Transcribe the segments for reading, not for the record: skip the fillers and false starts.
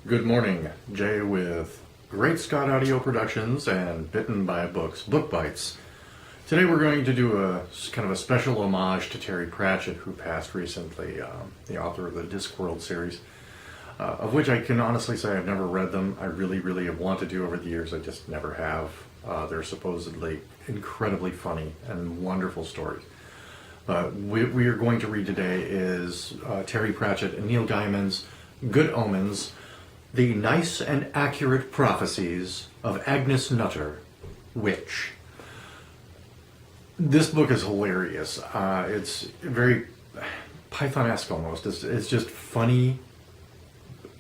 Good morning, Jay with Great Scott Audio Productions and Bitten by Books, Book Bites. Today we're going to do a kind of a special homage to Terry Pratchett, who passed recently, the author of the Discworld series, of which I can honestly say I've never read them. I really have wanted to over the years, I just never have. They're supposedly incredibly funny and wonderful stories. We are going to read today is Terry Pratchett and Neil Gaiman's Good Omens, The Nice and Accurate Prophecies of Agnes Nutter, Witch. This book is hilarious. It's very Python-esque almost. It's just funny,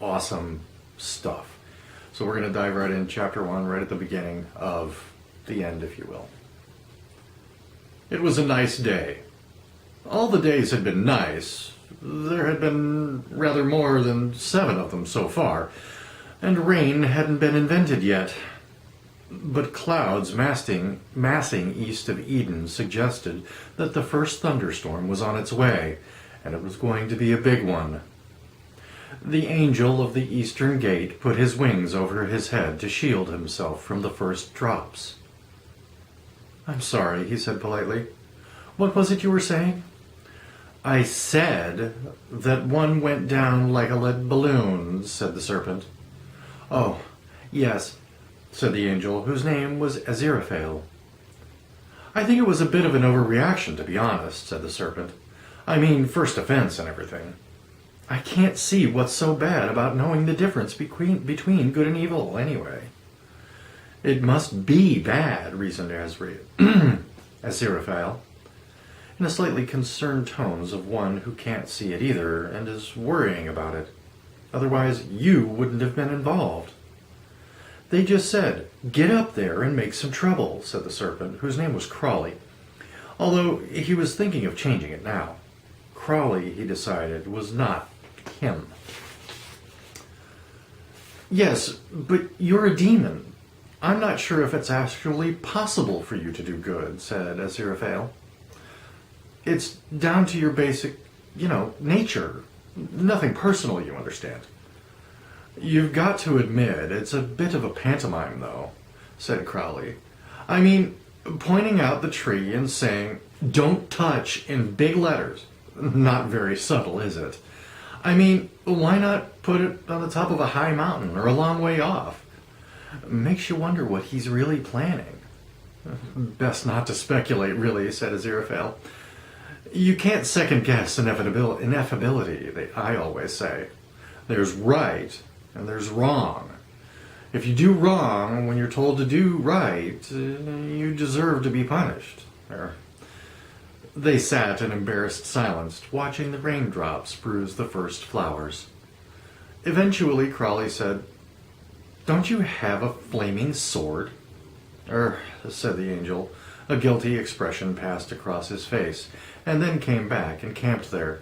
awesome stuff. So we're going to dive right in, chapter 1, right at the beginning of the end, if you will. It was a nice day. All the days had been nice. There had been rather more than 7 of them so far, and rain hadn't been invented yet. But clouds massing east of Eden suggested that the first thunderstorm was on its way, and it was going to be a big one. The angel of the eastern gate put his wings over his head to shield himself from the first drops. "I'm sorry," he said politely. "What was it you were saying?" "I said that one went down like a lead balloon," said the serpent. "Oh, yes," said the angel, whose name was Aziraphale. "I think it was a bit of an overreaction, to be honest," said the serpent. "I mean, first offense and everything. I can't see what's so bad about knowing the difference between good and evil, anyway." "It must be bad," reasoned Aziraphale, in a slightly concerned tones of one who can't see it either and is worrying about it. "Otherwise, you wouldn't have been involved." "They just said, 'Get up there and make some trouble,'" said the serpent, whose name was Crawley, although he was thinking of changing it now. Crawley, he decided, was not him. "Yes, but you're a demon. I'm not sure if it's actually possible for you to do good," said Aziraphale. "It's down to your basic, nature. Nothing personal, you understand." "You've got to admit, it's a bit of a pantomime, though," said Crowley. "I mean, pointing out the tree and saying, 'Don't touch,' in big letters. Not very subtle, is it? I mean, why not put it on the top of a high mountain or a long way off? Makes you wonder what he's really planning." "Best not to speculate, really," said Aziraphale. "You can't second-guess ineffability, I always say. There's right and there's wrong. If you do wrong when you're told to do right, you deserve to be punished." They sat in embarrassed silence, watching the raindrops bruise the first flowers. Eventually, Crawley said, "Don't you have a flaming sword?" Said the angel. A guilty expression passed across his face, and then came back and camped there.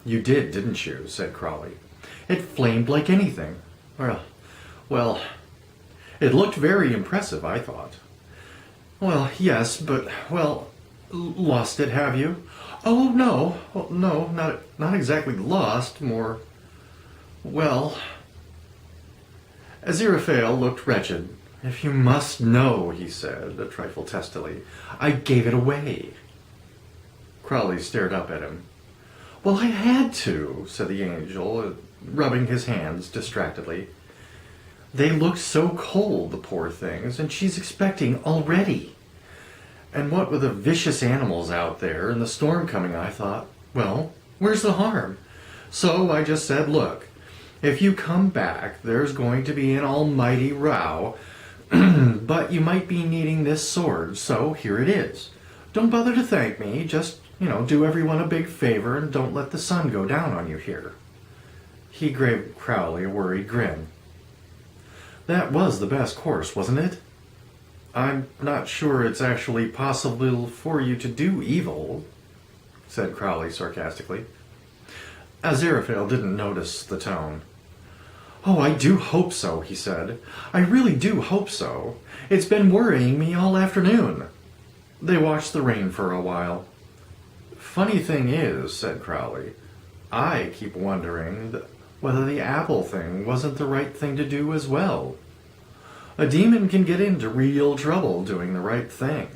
"You did, didn't you?" said Crawley. "It flamed like anything." Well, it looked very impressive, I thought." "Well, yes, but, lost it, have you?" "Oh, no, not exactly lost, more, Aziraphale looked wretched. "If you must know," he said, a trifle testily, "I gave it away." Crowley stared up at him. "Well, I had to," said the angel, rubbing his hands distractedly. "They looked so cold, the poor things, and she's expecting already. And what with the vicious animals out there and the storm coming, I thought, where's the harm? So I just said, look, if you come back, there's going to be an almighty row, but you might be needing this sword, so here it is. Don't bother to thank me, just, do everyone a big favor and don't let the sun go down on you here." He gave Crowley a worried grin. "That was the best course, wasn't it?" "I'm not sure it's actually possible for you to do evil," said Crowley sarcastically. Aziraphale didn't notice the tone. "Oh, I do hope so," he said. "I really do hope so. It's been worrying me all afternoon." They watched the rain for a while. "Funny thing is," said Crowley, "I keep wondering whether the apple thing wasn't the right thing to do as well. A demon can get into real trouble doing the right thing.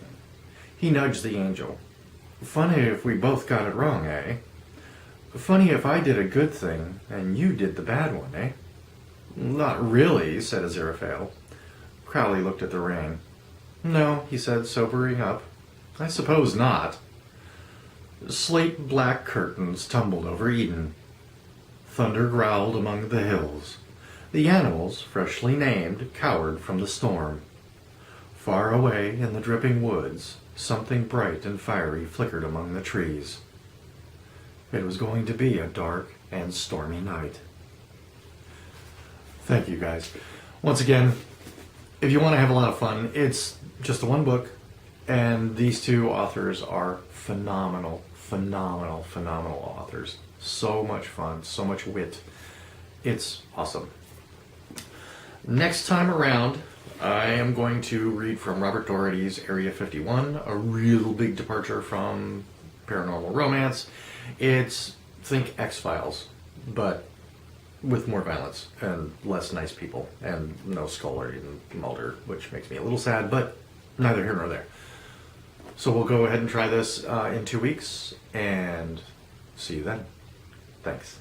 He nudged the angel. Funny if we both got it wrong, eh? Funny if I did a good thing and you did the bad one, eh? Not really, said Aziraphale. Crowley looked at the rain. No, he said, sobering up. I suppose not. Slate-black curtains tumbled over Eden. Thunder growled among the hills. The animals, freshly named, cowered from the storm. Far away in the dripping woods, something bright and fiery flickered among the trees. It was going to be a dark and stormy night. Thank you, guys. Once again, if you want to have a lot of fun, it's just the one book, and these two authors are phenomenal, phenomenal, phenomenal authors. So much fun, so much wit. It's awesome. Next time around, I am going to read from Robert Doherty's Area 51, a real big departure from paranormal romance. It's, think X-Files, but with more violence and less nice people and no Scully and Mulder, which makes me a little sad, but neither here nor there. So we'll go ahead and try this in 2 weeks, and see you then. Thanks.